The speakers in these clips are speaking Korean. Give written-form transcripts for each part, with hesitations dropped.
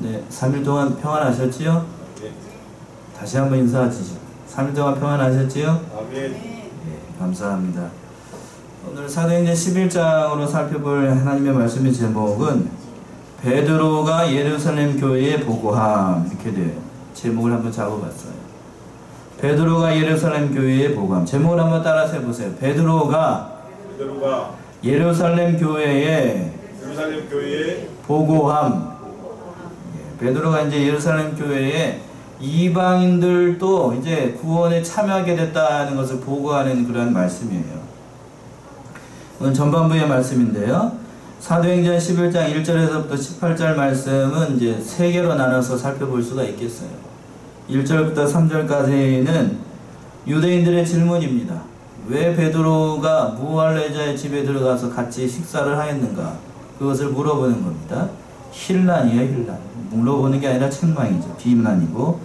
네, 3일 동안 평안하셨지요? 네. 다시 한번 인사하시죠. 3일 동안 평안하셨지요? 아멘. 네, 감사합니다. 오늘 사도행전 11장으로 살펴볼 하나님의 말씀의 제목은 베드로가 예루살렘 교회에 보고함, 이렇게 돼요. 제목을 한번 잡아봤어요. 베드로가 예루살렘 교회에 보고함. 제목을 한번 따라서 해보세요. 베드로가 예루살렘 교회에 보고함. 베드로가 이제 예루살렘 교회에 이방인들도 이제 구원에 참여하게 됐다는 것을 보고하는 그런 말씀이에요. 오늘 전반부의 말씀인데요. 사도행전 11장 1절에서부터 18절 말씀은 이제 세 개로 나눠서 살펴볼 수가 있겠어요. 1절부터 3절까지는 유대인들의 질문입니다. 왜 베드로가 무할레자의 집에 들어가서 같이 식사를 하였는가? 그것을 물어보는 겁니다. 힐난이에요, 힐난. 물어보는 게 아니라 책망이죠. 비난이고.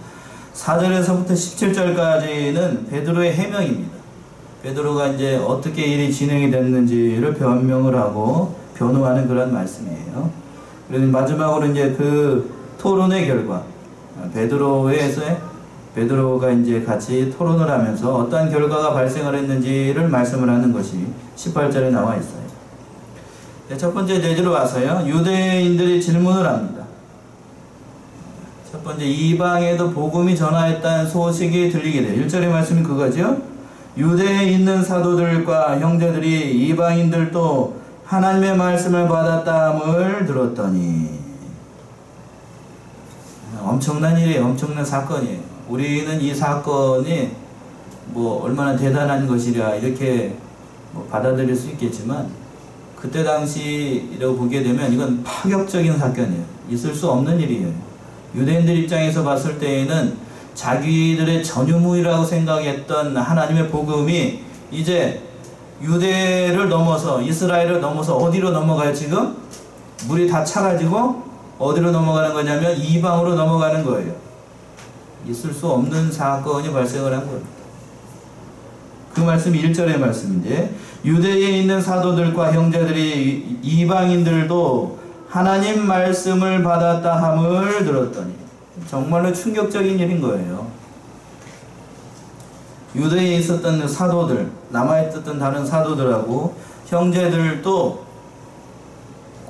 4절에서부터 17절까지는 베드로의 해명입니다. 베드로가 이제 어떻게 일이 진행이 됐는지를 변명을 하고 변호하는 그런 말씀이에요. 그리고 마지막으로 이제 그 토론의 결과, 베드로가 이제 같이 토론을 하면서 어떠한 결과가 발생을 했는지를 말씀을 하는 것이 18절에 나와 있어요. 네, 첫 번째 제주로 와서요. 유대인들이 질문을 합니다. 첫 번째, 이방에도 복음이 전하였다는 소식이 들리게 돼요. 1절의 말씀이 그거죠. 유대에 있는 사도들과 형제들이 이방인들도 하나님의 말씀을 받았다함을 들었더니. 엄청난 일이에요. 엄청난 사건이에요. 우리는 이 사건이 뭐 얼마나 대단한 것이랴 이렇게 뭐 받아들일 수 있겠지만, 그때 당시라고 보게 되면 이건 파격적인 사건이에요. 있을 수 없는 일이에요. 유대인들 입장에서 봤을 때에는 자기들의 전유무이라고 생각했던 하나님의 복음이 이제 유대를 넘어서, 이스라엘을 넘어서 어디로 넘어가요? 지금 물이 다 차가지고 어디로 넘어가는 거냐면 이방으로 넘어가는 거예요. 있을 수 없는 사건이 발생을 한 거예요. 그 말씀이 1절의 말씀인데, 유대에 있는 사도들과 형제들이 이방인들도 하나님 말씀을 받았다 함을 들었더니. 정말로 충격적인 일인 거예요. 유대에 있었던 사도들, 남아있었던 다른 사도들하고 형제들도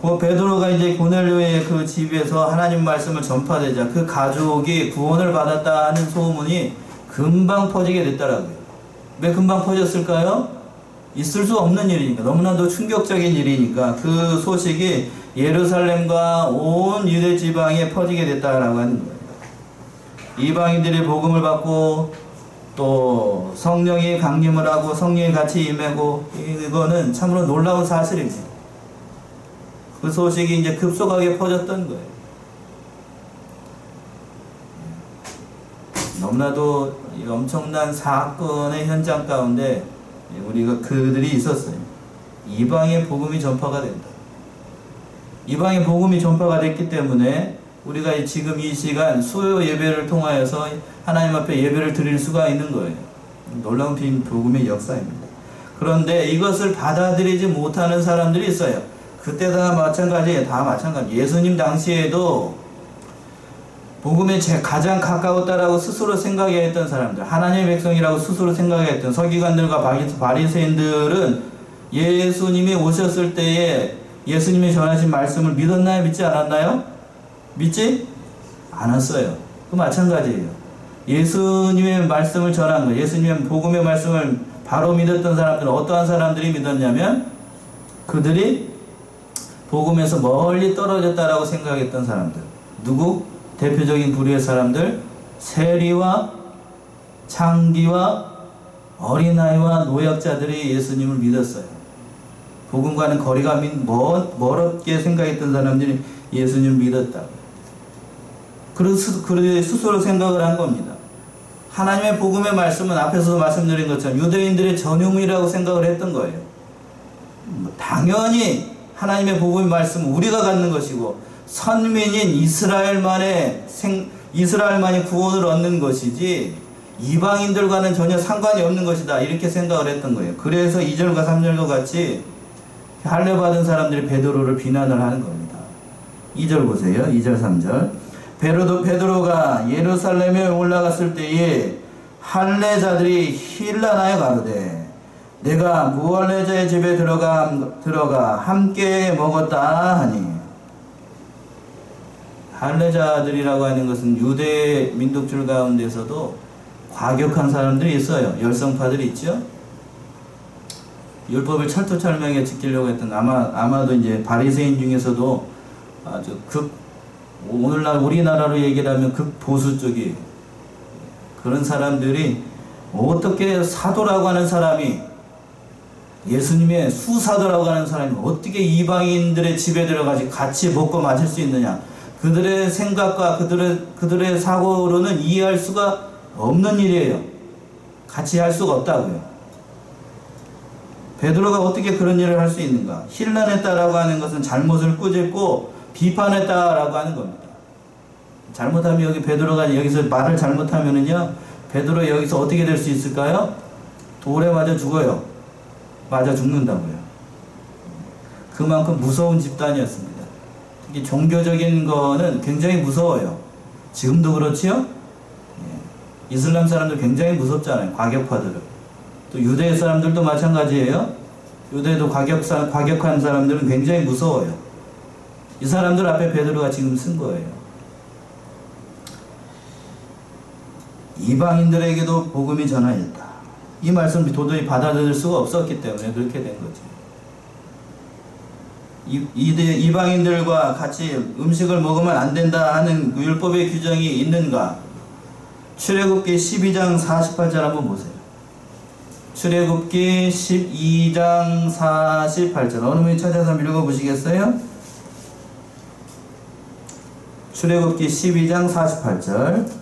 그 베드로가 이제 고넬료의 그 집에서 하나님 말씀을 전파되자 그 가족이 구원을 받았다는 소문이 금방 퍼지게 됐더라고요. 왜 금방 퍼졌을까요? 있을 수 없는 일이니까, 너무나도 충격적인 일이니까 그 소식이 예루살렘과 온 유대 지방에 퍼지게 됐다라고 하는 거예요. 이방인들이 복음을 받고 또 성령이 강림을 하고 성령이 같이 임하고, 이거는 참으로 놀라운 사실입니다. 그 소식이 이제 급속하게 퍼졌던 거예요. 너무나도 엄청난 사건의 현장 가운데 우리가 그들이 있었어요. 이방의 복음이 전파가 된다. 이방의 복음이 전파가 됐기 때문에 우리가 지금 이 시간 수요 예배를 통하여서 하나님 앞에 예배를 드릴 수가 있는 거예요. 놀라운 복음의 역사입니다. 그런데 이것을 받아들이지 못하는 사람들이 있어요. 그때 다 마찬가지예요. 다 마찬가지. 예수님 당시에도 복음에 가장 가까웠다라고 스스로 생각했던 사람들, 하나님의 백성이라고 스스로 생각했던 서기관들과 바리새인들은 예수님이 오셨을 때에 예수님이 전하신 말씀을 믿었나요? 믿지 않았나요? 믿지 않았어요. 그 마찬가지예요. 예수님의 말씀을 전한 거, 예수님의 복음의 말씀을 바로 믿었던 사람들은 어떠한 사람들이 믿었냐면, 그들이 복음에서 멀리 떨어졌다라고 생각했던 사람들. 누구? 대표적인 부류의 사람들, 세리와 창기와 어린아이와 노약자들이 예수님을 믿었어요. 복음과는 거리가 멀었게 생각했던 사람들이 예수님을 믿었다. 그래서 스스로 생각을 한 겁니다. 하나님의 복음의 말씀은 앞에서도 말씀드린 것처럼 유대인들의 전유물이라고 생각을 했던 거예요. 당연히 하나님의 복음의 말씀은 우리가 갖는 것이고 선민인 이스라엘만이 구원을 얻는 것이지 이방인들과는 전혀 상관이 없는 것이다, 이렇게 생각을 했던 거예요. 그래서 2절과 3절과 같이 할례받은 사람들이 베드로를 비난을 하는 겁니다. 2절 보세요. 2절 3절. 베드로가 예루살렘에 올라갔을 때에 할례자들이 힐라나에 가로되 내가 무할례자의 집에 들어가 함께 먹었다 하니, 할례자들이라고 하는 것은 유대 민족들 가운데서도 과격한 사람들이 있어요. 열성파들이 있죠. 율법을 철두철미하게 지키려고 했던, 아마도 이제 바리새인 중에서도 아주 오늘날 우리나라로 얘기를 하면 극보수 쪽이, 그런 사람들이 어떻게 사도라고 하는 사람이, 예수님의 수사도라고 하는 사람이 어떻게 이방인들의 집에 들어가서 같이 먹고 마실 수 있느냐, 그들의 생각과 그들의 사고로는 이해할 수가 없는 일이에요. 같이 할 수가 없다고요. 베드로가 어떻게 그런 일을 할 수 있는가? 힐난했다라고 하는 것은 잘못을 꾸짖고 비판했다라고 하는 겁니다. 잘못하면, 여기 베드로가 여기서 말을 잘못하면은요, 베드로 여기서 어떻게 될 수 있을까요? 돌에 맞아 죽어요. 맞아 죽는다고요. 그만큼 무서운 집단이었습니다. 특히 종교적인 거는 굉장히 무서워요. 지금도 그렇지요? 이슬람 사람들 굉장히 무섭잖아요. 과격파들은. 또 유대 사람들도 마찬가지예요. 유대도 과격한 사람들은 굉장히 무서워요. 이 사람들 앞에 베드로가 지금 쓴 거예요. 이방인들에게도 복음이 전하였다. 이 말씀을 도저히 받아들일 수가 없었기 때문에 그렇게 된 거죠. 이방인들과 같이 음식을 먹으면 안 된다 하는 율법의 규정이 있는가? 출애굽기 12장 48절 한번 보세요. 출애굽기 12장 48절. 어느 분이 찾아서 읽어보시겠어요? 출애굽기 12장 48절.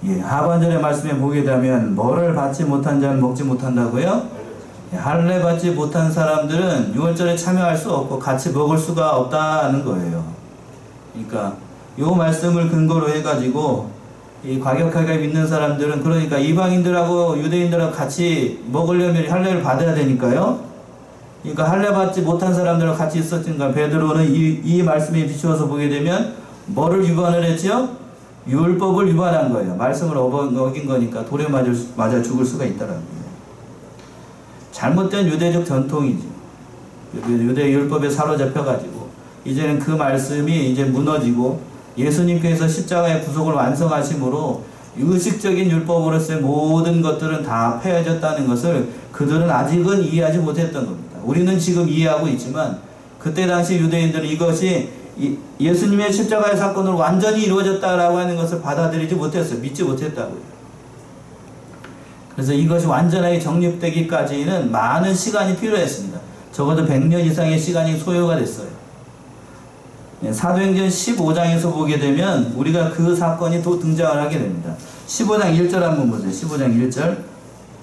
예, 하반절의 말씀에 보게 되면 뭐를 받지 못한 자는 먹지 못한다고요? 할례 받지 못한 사람들은 유월절에 참여할 수 없고 같이 먹을 수가 없다는 거예요. 그러니까 이 말씀을 근거로 해가지고 이 과격하게 믿는 사람들은, 그러니까 이방인들하고 유대인들하고 같이 먹으려면 할례를 받아야 되니까요. 그러니까 할례 받지 못한 사람들과 같이 있었으니까 베드로는 이 말씀에 비추어서 보게 되면 뭐를 위반을 했죠? 율법을 위반한 거예요. 말씀을 어긴 거니까 돌에 맞아 죽을 수가 있다라는 거예요. 잘못된 유대적 전통이죠. 유대 율법에 사로잡혀가지고 이제는 그 말씀이 이제 무너지고 예수님께서 십자가의 구속을 완성하심으로 의식적인 율법으로서의 모든 것들은 다 폐해졌다는 것을 그들은 아직은 이해하지 못했던 겁니다. 우리는 지금 이해하고 있지만 그때 당시 유대인들은 이것이 예수님의 십자가의 사건으로 완전히 이루어졌다라고 하는 것을 받아들이지 못했어요. 믿지 못했다고요. 그래서 이것이 완전하게 정립되기까지는 많은 시간이 필요했습니다. 적어도 100년 이상의 시간이 소요가 됐어요. 사도행전 15장에서 보게 되면 우리가 그 사건이 또 등장을 하게 됩니다. 15장 1절 한번 보세요. 15장 1절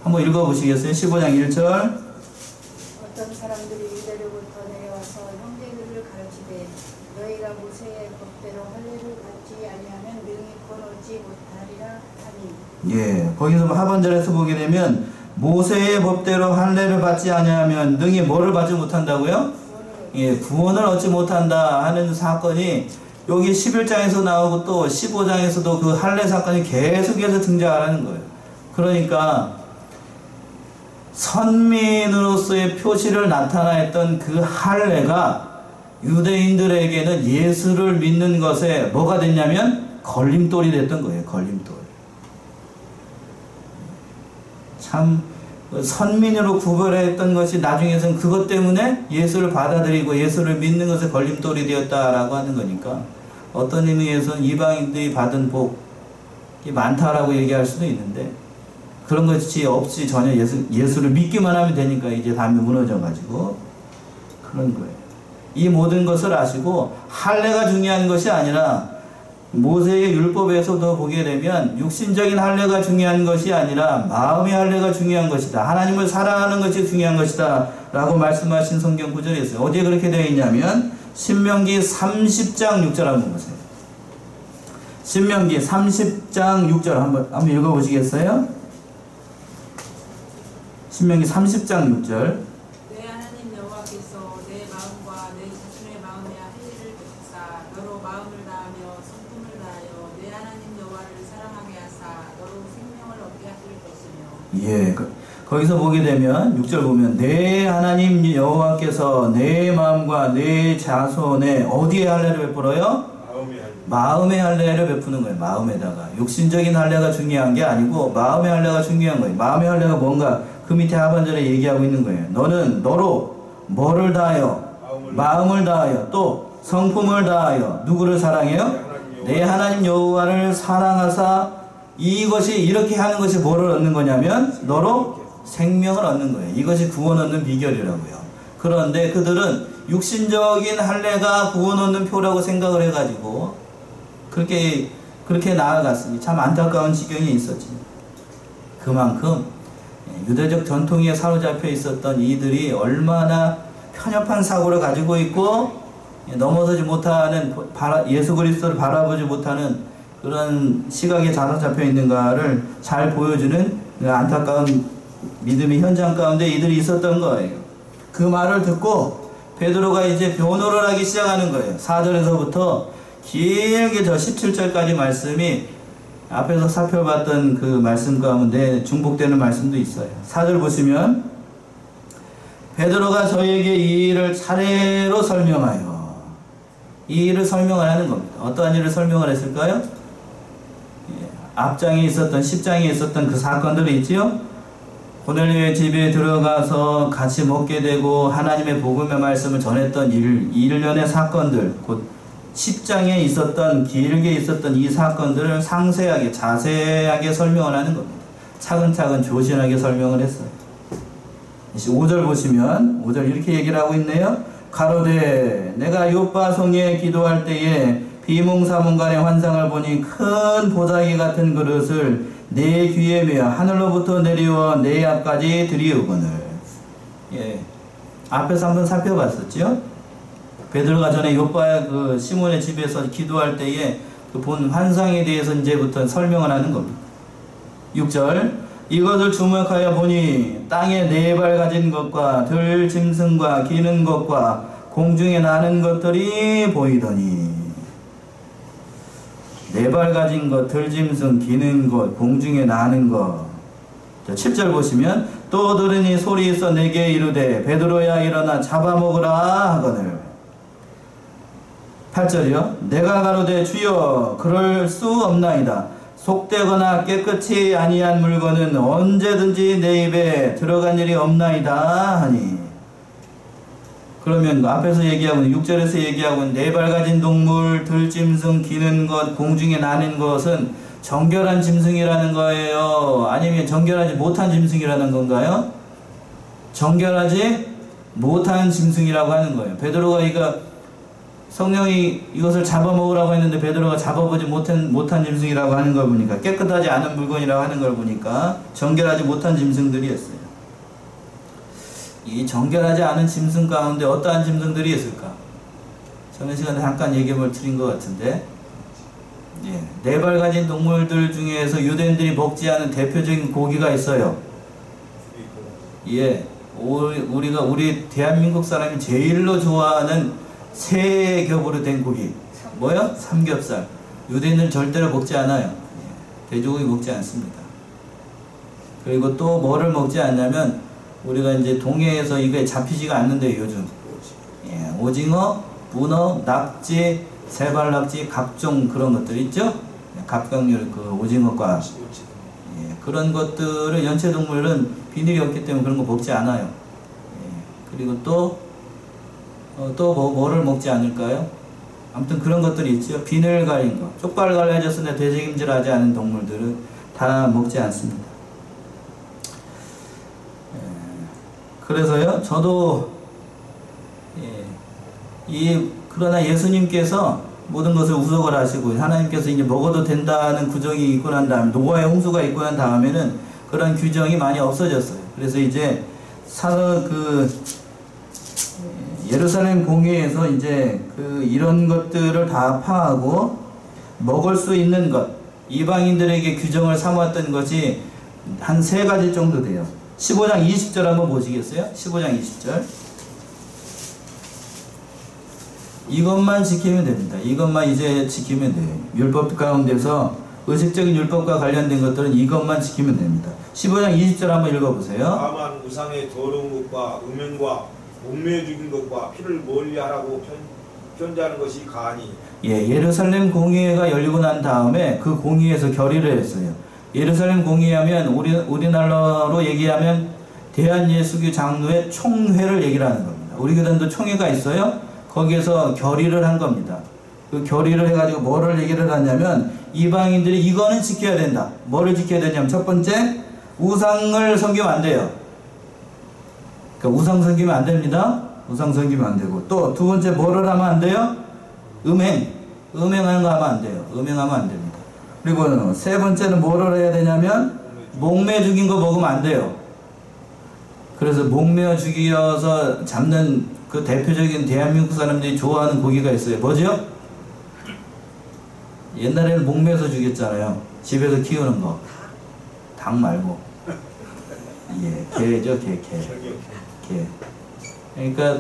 한번 읽어보시겠어요? 15장 1절. 어떤 사람들이 유대로부터 내려와서 형제들을 가르치되 너희가 모세의 법대로 할례를 받지 아니하면 능히 권 얻지 못하리라 하니. 예, 거기서 하반절에서 보게 되면 모세의 법대로 할례를 받지 아니하면 능히 뭐를 받지 못한다고요? 예, 구원을 얻지 못한다 하는 사건이 여기 11장에서 나오고 또 15장에서도 그 할례 사건이 계속해서 등장하는 거예요. 그러니까 선민으로서의 표시를 나타냈던 그 할례가 유대인들에게는 예수를 믿는 것에 뭐가 됐냐면 걸림돌이 됐던 거예요. 걸림돌. 참 선민으로 구별했던 것이 나중에는 그것 때문에 예수를 받아들이고 예수를 믿는 것에 걸림돌이 되었다라고 하는 거니까 어떤 의미에서는 이방인들이 받은 복이 많다라고 얘기할 수도 있는데 그런 것이 없이 전혀 예수를 믿기만 하면 되니까 이제 담이 무너져가지고 그런 거예요. 이 모든 것을 아시고 할례가 중요한 것이 아니라 모세의 율법에서도 보게 되면 육신적인 할례가 중요한 것이 아니라 마음의 할례가 중요한 것이다. 하나님을 사랑하는 것이 중요한 것이다 라고 말씀하신 성경 구절이 있어요. 어디에 그렇게 되어 있냐면 신명기 30장 6절 한번 보세요. 신명기 30장 6절 한번 읽어보시겠어요? 신명기 30장 6절. 내 하나님 여호와께서 내 마음과 내 자손의 마음에 할 일을 베푸사 너로 마음을 다하며 성품을 다하여 내 하나님 여호와를 사랑하게 하사 너로 생명을 얻게 하실 것이며. 예, 거기서 보게 되면 6절 보면 내 하나님 여호와께서 내 마음과 내 자손의 어디에 할례를 베풀어요? 마음의 할례를 베푸는 거예요. 마음에다가 육신적인 할례가 중요한 게 아니고 마음의 할례가 중요한 거예요. 마음의 할례가 뭔가 그 밑에 하반절에 얘기하고 있는 거예요. 너는 너로 뭐를 다하여? 마음을 다하여 또 성품을 다하여 누구를 사랑해요? 내 하나님 여호와를 사랑하사. 이것이 이렇게 하는 것이 뭐를 얻는 거냐면 너로 생명을 얻는 거예요. 이것이 구원 얻는 비결이라고요. 그런데 그들은 육신적인 할례가 구원 얻는 표라고 생각을 해가지고 그렇게 나아갔으니 참 안타까운 지경이 있었지. 그만큼 유대적 전통에 사로잡혀 있었던 이들이 얼마나 편협한 사고를 가지고 있고 넘어서지 못하는 예수 그리스도를 바라보지 못하는 그런 시각에 사로잡혀 있는가를 잘 보여주는 안타까운 믿음의 현장 가운데 이들이 있었던 거예요. 그 말을 듣고 베드로가 이제 변호를 하기 시작하는 거예요. 4절에서부터 길게 저 17절까지 말씀이 앞에서 살펴봤던 그 말씀 가운데 중복되는 말씀도 있어요. 4절 보시면 베드로가 저희에게 이 일을 차례로 설명하여 이 일을 설명을 하는 겁니다. 어떠한 일을 설명을 했을까요? 앞장에 있었던 10장에 있었던 그 사건들이 있지요. 고넬료의 집에 들어가서 같이 먹게 되고 하나님의 복음의 말씀을 전했던 일련의 사건들, 곧 10장에 있었던 길게 있었던 이 사건들을 상세하게 자세하게 설명을 하는 겁니다. 차근차근 조신하게 설명을 했어요. 5절 보시면 5절 이렇게 얘기를 하고 있네요. 가로되 내가 요빠 성에 기도할 때에 비몽사몽간의 환상을 보니 큰 보자기 같은 그릇을 내 귀에 메어 하늘로부터 내려와 내 앞까지 들이우거늘. 예, 앞에서 한번 살펴봤었죠. 베드로가 전에 요빠 그 시몬의 집에서 기도할 때에 그 본 환상에 대해서 이제부터 설명을 하는 겁니다. 6절 이것을 주목하여 보니 땅에 4발 가진 것과 들 짐승과 기는 것과 공중에 나는 것들이 보이더니 4발 가진 것, 들짐승, 기는 것, 공중에 나는 것. 7절 보시면 또 들으니 소리 있어 내게 이르되 베드로야 일어나 잡아먹으라 하거늘. 8절이요. 내가 가로되 주여 그럴 수 없나이다. 속되거나 깨끗이 아니한 물건은 언제든지 내 입에 들어간 일이 없나이다 하니. 그러면 앞에서 얘기하고 6절에서 얘기하고 4발 가진 동물, 들짐승, 기는 것, 공중에 나는 것은 정결한 짐승이라는 거예요? 아니면 정결하지 못한 짐승이라는 건가요? 정결하지 못한 짐승이라고 하는 거예요. 베드로가 성령이 이것을 잡아먹으라고 했는데 베드로가 잡아보지 못한 짐승이라고 하는 걸 보니까 깨끗하지 않은 물건이라고 하는 걸 보니까 정결하지 못한 짐승들이었어요. 이 정결하지 않은 짐승 가운데 어떠한 짐승들이 있을까? 저번 시간에 잠깐 얘기를 드린 것 같은데, 예, 4발 가진 동물들 중에서 유대인들이 먹지 않은 대표적인 고기가 있어요. 예, 우리 대한민국 사람이 제일로 좋아하는 새 겹으로 된 고기, 뭐요? 삼겹살. 유대인들은 절대로 먹지 않아요. 예, 돼지고기 먹지 않습니다. 그리고 또 뭐를 먹지 않냐면 우리가 이제 동해에서 이게 잡히지가 않는데요, 요즘. 예, 오징어, 문어, 낙지, 세발낙지, 각종 그런 것들 있죠? 갑각류, 그 오징어과. 예, 그런 것들을 연체동물은 비늘이 없기 때문에 그런 거 먹지 않아요. 예, 그리고 또 뭐를 먹지 않을까요? 아무튼 그런 것들이 있죠. 비늘 가린 거. 쪽발 갈라졌으나 되새김질하지 않은 동물들은 다 먹지 않습니다. 그래서요, 저도, 그러나 예수님께서 모든 것을 우속을 하시고, 하나님께서 이제 먹어도 된다는 규정이 있고 난 다음에, 노아의 홍수가 있고 난 다음에는 그런 규정이 많이 없어졌어요. 그래서 이제, 예루살렘 공회에서 이제 이런 것들을 다 파하고 먹을 수 있는 것, 이방인들에게 규정을 삼았던 것이 한 3가지 정도 돼요. 15장 20절 한번 보시겠어요? 15장 20절. 이것만 지키면 됩니다. 이것만 이제 지키면 돼요. 율법 가운데서 의식적인 율법과 관련된 것들은 이것만 지키면 됩니다. 15장 20절 한번 읽어보세요. 다만 우상의 더러운 것과 음행과 목매 죽인 것과 피를 멀리하라고 편지하는 것이 가하니. 예, 예루살렘 공의회가 열리고 난 다음에 그 공의회에서 결의를 했어요. 예루살렘 공의회하면 우리나라로 얘기하면 대한예수교 장로회 총회를 얘기를 하는 겁니다. 우리 교단도 총회가 있어요. 거기에서 결의를 한 겁니다. 그 결의를 해가지고 뭐를 얘기를 하냐면 이방인들이 이거는 지켜야 된다. 뭐를 지켜야 되냐면 첫 번째, 우상을 섬기면 안 돼요. 그러니까 우상 섬기면 안 됩니다. 우상 섬기면 안 되고, 또 두 번째 뭐를 하면 안 돼요? 음행하는 거 하면 안 돼요. 음행하면 안 됩니다. 그리고 세 번째는 뭐를 해야 되냐면 목매 죽인 거 먹으면 안 돼요. 그래서 목매어 죽여서 잡는 그 대표적인 대한민국 사람들이 좋아하는 고기가 있어요. 뭐죠? 옛날에는 목매서 죽였잖아요. 집에서 키우는 거. 닭 말고. 예, 개죠, 개. 그러니까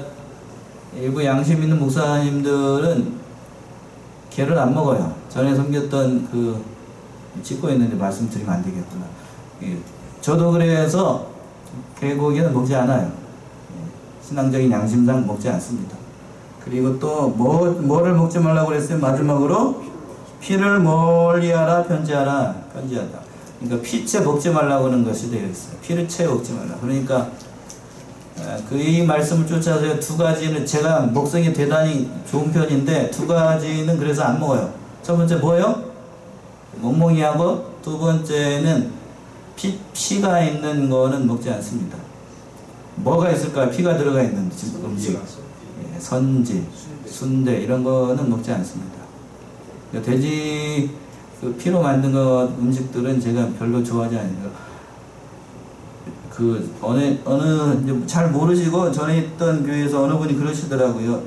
일부 양심 있는 목사님들은 개를 안 먹어요. 전에 섬겼던 찍고 있는데 말씀드리면 안 되겠구나. 예, 저도 그래서 개고기는 먹지 않아요. 예, 신앙적인 양심상 먹지 않습니다. 그리고 또 뭐를 먹지 말라고 그랬어요? 마지막으로 피를 멀리하라, 편지하다. 그러니까 피채 먹지 말라고 하는 것이 되어 있어요. 피를 채 먹지 말라. 그러니까 이 말씀을 쫓아서 2가지는 제가 먹성이 대단히 좋은 편인데 2가지는 그래서 안 먹어요. 첫 번째 뭐예요? 멍멍이하고, 두 번째는 피가 있는 거는 먹지 않습니다. 뭐가 있을까요? 피가 들어가 있는 음식. 예, 선지, 순대 이런 거는 먹지 않습니다. 돼지 피로 만든 음식들은 제가 별로 좋아하지 않아요. 어느 잘 모르시고 전에 있던 교회에서 어느 분이 그러시더라고요.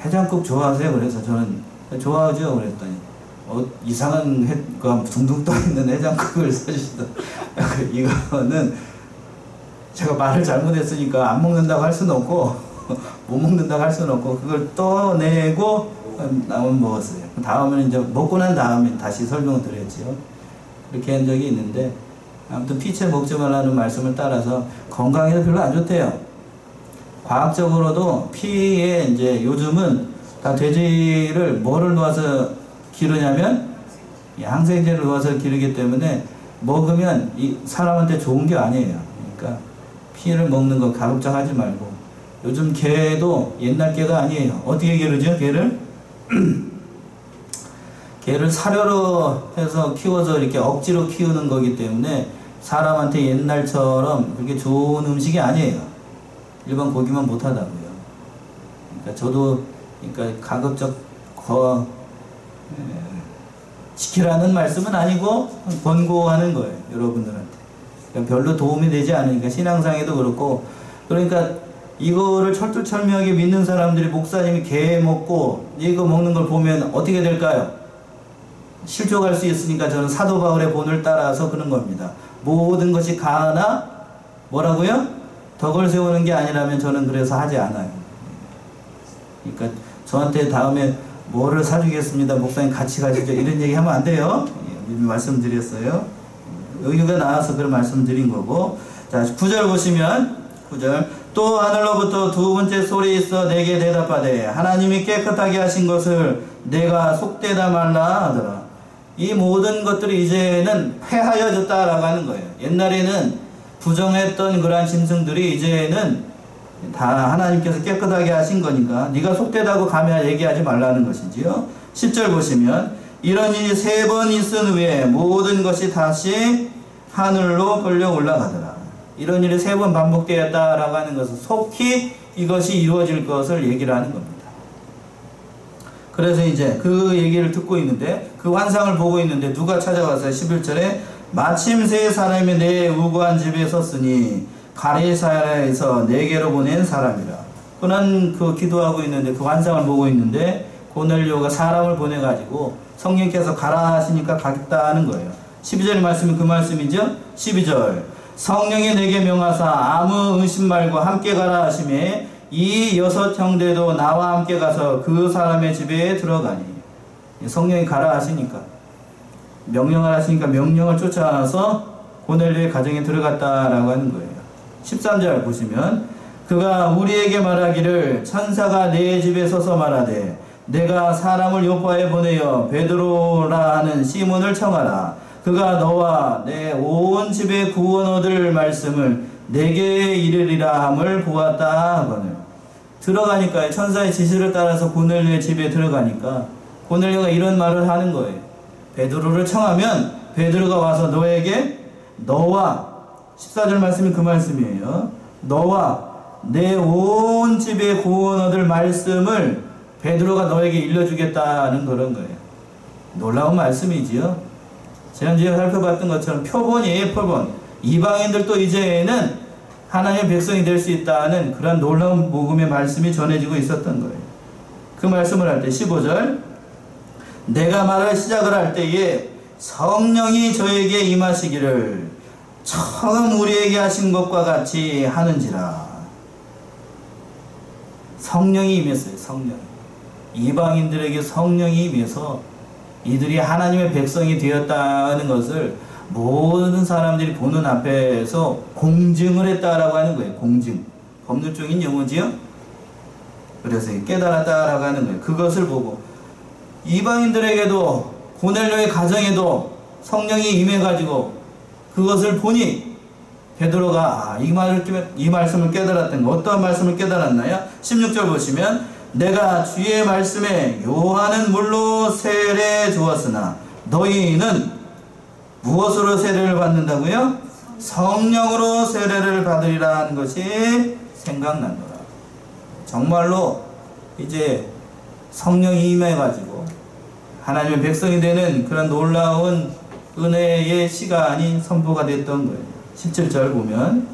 해장국 좋아하세요? 그래서 저는 좋아하죠. 그랬더니 이상한 둥둥 떠있는 해장국을 사주시더라고요. 이거는 제가 말을 잘못했으니까 안 먹는다고 할 수는 없고 못 먹는다고 할 수는 없고 그걸 떠내고 나만 먹었어요. 다음에는 이제 먹고 난 다음에 다시 설명을 드렸지요. 그렇게 한 적이 있는데, 아무튼 피채 먹지 말라는 말씀을 따라서 건강에도 별로 안 좋대요. 과학적으로도 피에 이제 요즘은 다 돼지를 뭐를 놓아서 기르냐면 항생제를 놓아서 기르기 때문에 먹으면 이 사람한테 좋은 게 아니에요. 그러니까 피를 먹는 거 가급적 하지 말고. 요즘 개도 옛날 개가 아니에요. 어떻게 기르죠? 개를 사료로 해서 키워서 이렇게 억지로 키우는 거기 때문에 사람한테 옛날처럼 그렇게 좋은 음식이 아니에요. 일반 고기만 못하다고요. 그러니까 저도 가급적 지키라는 말씀은 아니고 권고하는 거예요. 여러분들한테. 그러니까 별로 도움이 되지 않으니까 신앙상에도 그렇고. 그러니까 이거를 철두철미하게 믿는 사람들이 목사님이 개 먹고 이거 먹는 걸 보면 어떻게 될까요? 실족할 수 있으니까 저는 사도 바울의 본을 따라서 그런 겁니다. 모든 것이 가하나 뭐라고요? 덕을 세우는 게 아니라면 저는 그래서 하지 않아요. 그러니까 저한테 다음에 뭐를 사주겠습니다. 목사님 같이 가시죠. 이런 얘기 하면 안 돼요. 이미 말씀드렸어요. 여기가 나와서 그런 말씀드린 거고. 자, 9절 보시면 9절 또 하늘로부터 2번째 소리 있어 내게 대답하되 하나님이 깨끗하게 하신 것을 내가 속되다 말라 하더라. 이 모든 것들이 이제는 폐하여졌다라고 하는 거예요. 옛날에는 부정했던 그러한 짐승들이 이제는 다 하나님께서 깨끗하게 하신 거니까 네가 속되다고 감히 얘기하지 말라는 것이지요. 10절 보시면 이런 일이 3번 있은 후에 모든 것이 다시 하늘로 끌려 올라가더라. 이런 일이 3번 반복되었다라고 하는 것은 속히 이것이 이루어질 것을 얘기를 하는 겁니다. 그래서 이제 그 얘기를 듣고 있는데 그 환상을 보고 있는데 누가 찾아왔어요? 11절에 마침 세 사람이 내 우거한 집에 섰으니 가레사에서 내게로 보낸 사람이라. 그는 그 기도하고 있는데 그 환상을 보고 있는데 고넬료가 사람을 보내가지고 성령께서 가라 하시니까 가겠다는 거예요. 12절 말씀이 그 말씀이죠. 12절 성령이 내게 명하사 아무 의심 말고 함께 가라 하심에 이 6 형제도 나와 함께 가서 그 사람의 집에 들어가니. 성령이 가라 하시니까 명령을 하시니까 명령을 쫓아와서 고넬료의 가정에 들어갔다라고 하는 거예요. 13절 보시면 그가 우리에게 말하기를 천사가 내 집에 서서 말하되 내가 사람을 요파에 보내어 베드로라 하는 시몬을 청하라. 그가 너와 내 온 집에 구원 얻을 말씀을 내게 이르리라 함을 보았다 하거늘. 들어가니까 천사의 지시를 따라서 고넬료의 집에 들어가니까 고넬료가 이런 말을 하는 거예요. 베드로를 청하면 베드로가 와서 너에게 너와 14절 말씀이 그 말씀이에요. 너와 내 온 집에 구원 얻을 말씀을 베드로가 너에게 일러주겠다는 그런 거예요. 놀라운 말씀이지요. 지난주에 살펴봤던 것처럼 표본이에요. 표본. 이방인들도 이제는 하나님의 백성이 될 수 있다는 그런 놀라운 복음의 말씀이 전해지고 있었던 거예요. 그 말씀을 할 때 15절 내가 말을 시작을 할 때에 성령이 저에게 임하시기를 처음 우리에게 하신 것과 같이 하는지라. 성령이 임했어요. 성령. 이방인들에게 성령이 임해서 이들이 하나님의 백성이 되었다는 것을 모든 사람들이 보는 앞에서 공증을 했다라고 하는 거예요. 공증. 법률적인 용어지요. 그래서 깨달았다라고 하는 거예요. 그것을 보고 이방인들에게도 고넬료의 가정에도 성령이 임해가지고 그것을 보니 베드로가 이 말씀을 깨달았던 거. 어떠한 말씀을 깨달았나요? 16절 보시면 내가 주의 말씀에 요한은 물로 세례 주었으나 너희는 무엇으로 세례를 받는다고요? 성령으로 세례를 받으리라 하는 것이 생각난다. 정말로 이제 성령이 임해가지고 하나님의 백성이 되는 그런 놀라운 은혜의 시간이 선포가 됐던 거예요. 17절 보면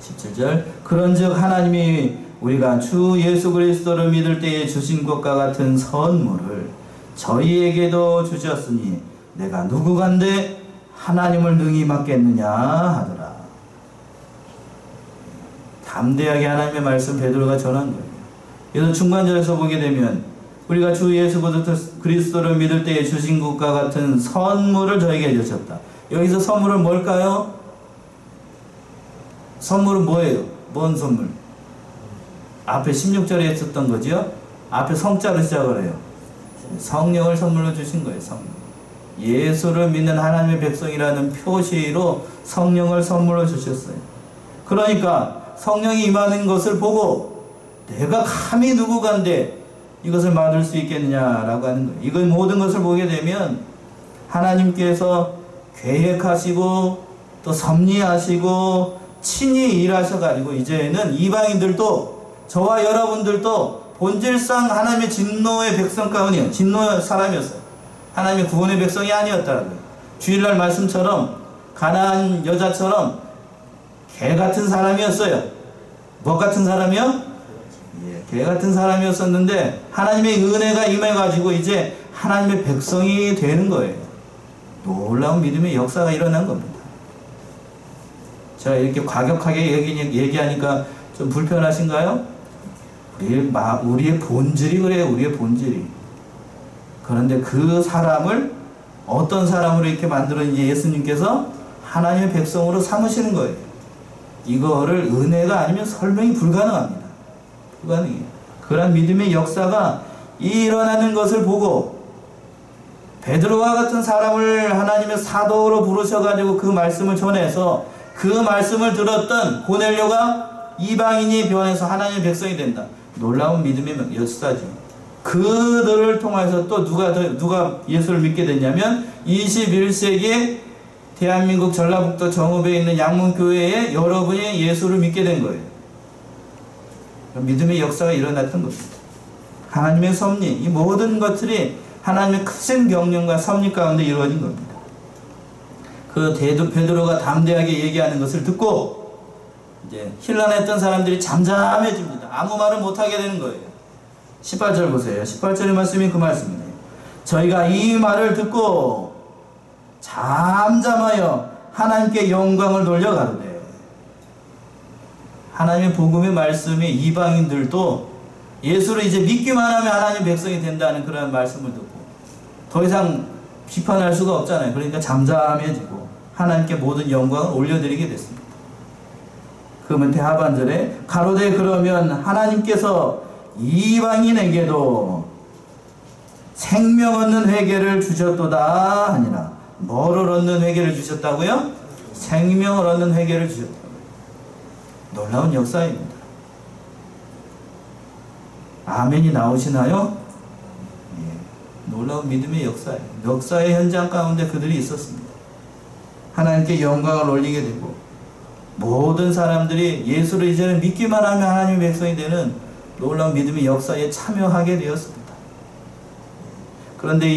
17절 그런즉 하나님이 우리가 주 예수 그리스도를 믿을 때에 주신 것과 같은 선물을 저희에게도 주셨으니 내가 누구간데 하나님을 능히 맡겠느냐 하더라. 담대하게 하나님의 말씀 베드로가 전한 거예요. 그래서 중간절에서 보게 되면 우리가 주 예수 그리스도를 믿을 때에 주신 것과 같은 선물을 저에게 주셨다. 여기서 선물은 뭘까요? 선물은 뭐예요? 뭔 선물? 앞에 16절에 했었던 거죠. 앞에 성자로 시작을 해요. 성령을 선물로 주신 거예요. 성령. 예수를 믿는 하나님의 백성이라는 표시로 성령을 선물로 주셨어요. 그러니까 성령이 임하는 것을 보고 내가 감히 누구간데 이것을 받을 수 있겠느냐라고 하는 거예요. 이걸 모든 것을 보게 되면 하나님께서 계획하시고 또 섭리하시고 친히 일하셔가지고 이제는 이방인들도 저와 여러분들도 본질상 하나님의 진노의 백성 가운데 진노의 사람이었어요. 하나님의 구원의 백성이 아니었다는 거예요. 주일날 말씀처럼 가나안 여자처럼 개 같은 사람이었어요. 뭐 같은 사람이요? 개 같은 사람이었었는데 하나님의 은혜가 임해가지고 이제 하나님의 백성이 되는 거예요. 놀라운 믿음의 역사가 일어난 겁니다. 제가 이렇게 과격하게 얘기하니까 좀 불편하신가요? 우리의 본질이 그래요. 우리의 본질이. 그런데 그 사람을 어떤 사람으로 이렇게 만들었는지 예수님께서 하나님의 백성으로 삼으시는 거예요. 이거를 은혜가 아니면 설명이 불가능합니다. 불가능해요. 그런 믿음의 역사가 일어나는 것을 보고 베드로와 같은 사람을 하나님의 사도로 부르셔가지고 그 말씀을 전해서 그 말씀을 들었던 고넬료가 이방인이 변해서 하나님의 백성이 된다. 놀라운 믿음의 역사죠. 그들을 통해서 또 누가 예수를 믿게 됐냐면 21세기에 대한민국 전라북도 정읍에 있는 양문교회에 여러분이 예수를 믿게 된 거예요. 믿음의 역사가 일어났던 겁니다. 하나님의 섭리, 이 모든 것들이 하나님의 크신 경륜과 섭리 가운데 이루어진 겁니다. 그 베드로가 담대하게 얘기하는 것을 듣고 이제 힐난했던 사람들이 잠잠해집니다. 아무 말을 못하게 되는 거예요. 18절 보세요. 18절의 말씀이 그 말씀이에요. 저희가 이 말을 듣고 잠잠하여 하나님께 영광을 돌려 가로되. 하나님의 복음의 말씀이 이방인들도 예수를 이제 믿기만 하면 하나님 백성이 된다는 그런 말씀을 듣고 더 이상 비판할 수가 없잖아요. 그러니까 잠잠해지고 하나님께 모든 영광을 올려드리게 됐습니다. 그러면 하반절에 가로되 그러면 하나님께서 이방인에게도 생명 얻는 회개를 주셨도다 하니라. 뭐를 얻는 회개를 주셨다고요? 생명을 얻는 회개를 주셨다고요. 놀라운 역사입니다. 아멘이 나오시나요? 예, 놀라운 믿음의 역사예요. 역사의 현장 가운데 그들이 있었습니다. 하나님께 영광을 올리게 되고 모든 사람들이 예수를 이제는 믿기만 하면 하나님의 백성이 되는 놀라운 믿음의 역사에 참여하게 되었습니다. 그런데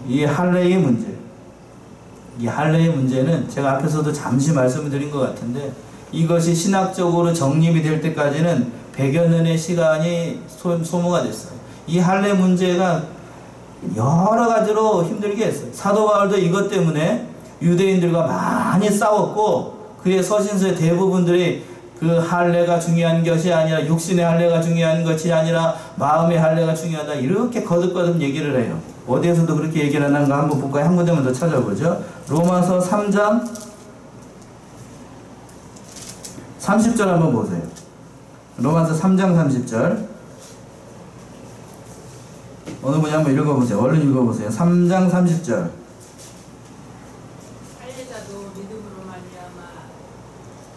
이 할례의 문제, 이 할례의 문제는 제가 앞에서도 잠시 말씀을 드린 것 같은데 이것이 신학적으로 정립이 될 때까지는 100여 년의 시간이 소모가 됐어요. 이 할례 문제가 여러 가지로 힘들게 했어요. 사도 바울도 이것 때문에 유대인들과 많이 싸웠고 그의 서신서의 대부분들이 그 할례가 중요한 것이 아니라 육신의 할례가 중요한 것이 아니라 마음의 할례가 중요하다 이렇게 거듭거듭 얘기를 해요. 어디에서도 그렇게 얘기를 하는가 한번 볼까요? 한 군데만 더 찾아보죠. 로마서 3장 30절 한번 보세요. 로마서 3장 30절 어느 분이 한번 읽어보세요. 얼른 읽어보세요. 3장 30절 할례자도 믿음으로 말미암아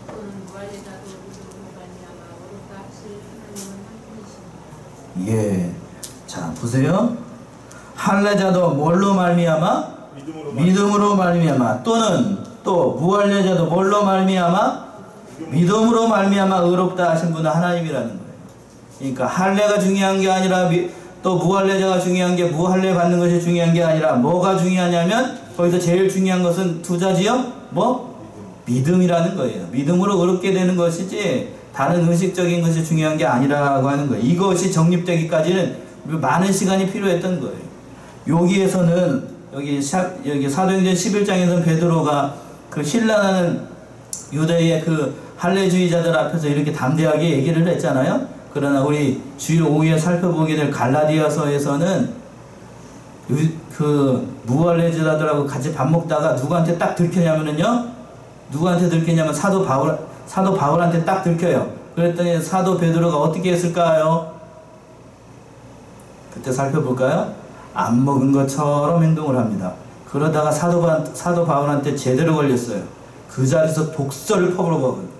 또는 무할례자도 믿음으로 말미암아 어렵다 하실 하나님은 한 분이십니다. 예. 자 보세요. 할례자도 뭘로 말미암아? 믿음으로 말미암아 또는 또 무할례자도 뭘로 말미암아? 믿음으로 말미암아 의롭다 하신 분은 하나님이라는 거예요. 그러니까 할례가 중요한 게 아니라 또 무할례자가 중요한 게 무할례 받는 것이 중요한 게 아니라 뭐가 중요하냐면 거기서 제일 중요한 것은 두 자지요? 뭐? 믿음이라는 거예요. 믿음으로 의롭게 되는 것이지 다른 의식적인 것이 중요한 게 아니라고 하는 거예요. 이것이 정립되기까지는 많은 시간이 필요했던 거예요. 여기에서는 여기 사도행전 11장에서는 베드로가 그 신라는 유대의 그 할례주의자들 앞에서 이렇게 담대하게 얘기를 했잖아요. 그러나 우리 주일 오후에 살펴보게 될 갈라디아서에서는 그 무할례자들하고 같이 밥 먹다가 누구한테 딱 들켰냐면요. 누구한테 들켰냐면 사도 바울한테 딱 들켜요. 그랬더니 사도 베드로가 어떻게 했을까요? 그때 살펴볼까요? 안 먹은 것처럼 행동을 합니다. 그러다가 사도 바울한테 제대로 걸렸어요. 그 자리에서 독설을 퍼부어버려요.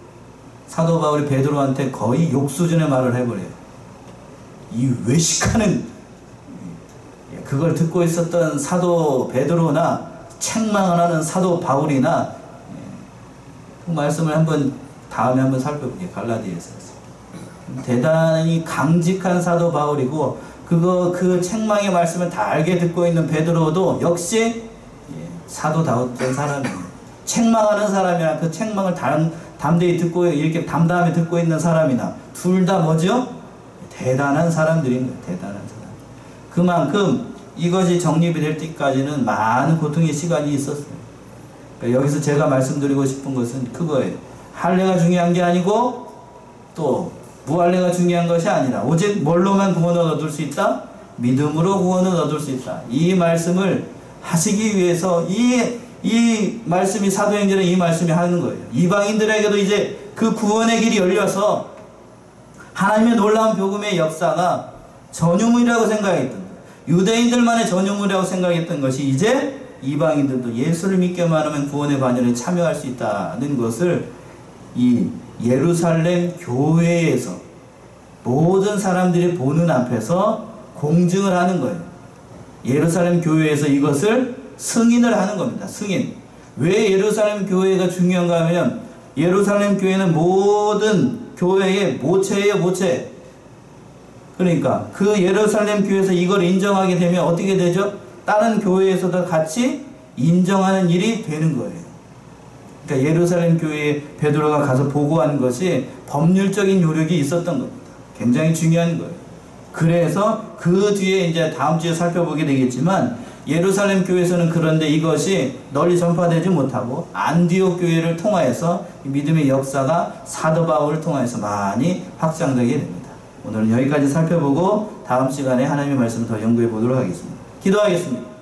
사도 바울이 베드로한테 거의 욕 수준의 말을 해버려요. 이 외식하는, 그걸 듣고 있었던 사도 베드로나 책망을 하는 사도 바울이나 그 말씀을 다음에 한번 살펴볼게요. 갈라디아서. 대단히 강직한 사도 바울이고 그 책망의 말씀을 다 알게 듣고 있는 베드로도 역시 사도다운 사람이에요. 책망하는 사람이나 그 책망을 담대히 듣고 이렇게 담담히 듣고 있는 사람이나 둘 다 뭐죠? 대단한 사람들인 거예요. 대단한 사람. 그만큼 이것이 정립이 될 때까지는 많은 고통의 시간이 있었어요. 그러니까 여기서 제가 말씀드리고 싶은 것은 그거예요. 할례가 중요한 게 아니고 또 무할례가 중요한 것이 아니라 오직 뭘로만 구원을 얻을 수 있다? 믿음으로 구원을 얻을 수 있다. 이 말씀을 하시기 위해서 이 말씀이 사도행전에 이 말씀이 하는 거예요. 이방인들에게도 이제 그 구원의 길이 열려서 하나님의 놀라운 복음의 역사가 전유물이라고 생각했던 거예요. 유대인들만의 전유물이라고 생각했던 것이 이제 이방인들도 예수를 믿게만 하면 구원의 반열에 참여할 수 있다는 것을 이 예루살렘 교회에서 모든 사람들이 보는 앞에서 공증을 하는 거예요. 예루살렘 교회에서 이것을 승인을 하는 겁니다. 승인. 왜 예루살렘 교회가 중요한가 하면 예루살렘 교회는 모든 교회의 모체예요. 모체. 그러니까 그 예루살렘 교회에서 이걸 인정하게 되면 어떻게 되죠? 다른 교회에서도 같이 인정하는 일이 되는 거예요. 그러니까 예루살렘 교회에 베드로가 가서 보고한 것이 법률적인 요력이 있었던 겁니다. 굉장히 중요한 거예요. 그래서 그 뒤에 이제 다음 주에 살펴보게 되겠지만 예루살렘 교회에서는 그런데 이것이 널리 전파되지 못하고 안디옥 교회를 통하여서 믿음의 역사가 사도 바울을 통하여서 많이 확장되게 됩니다. 오늘은 여기까지 살펴보고 다음 시간에 하나님의 말씀을 더 연구해 보도록 하겠습니다. 기도하겠습니다.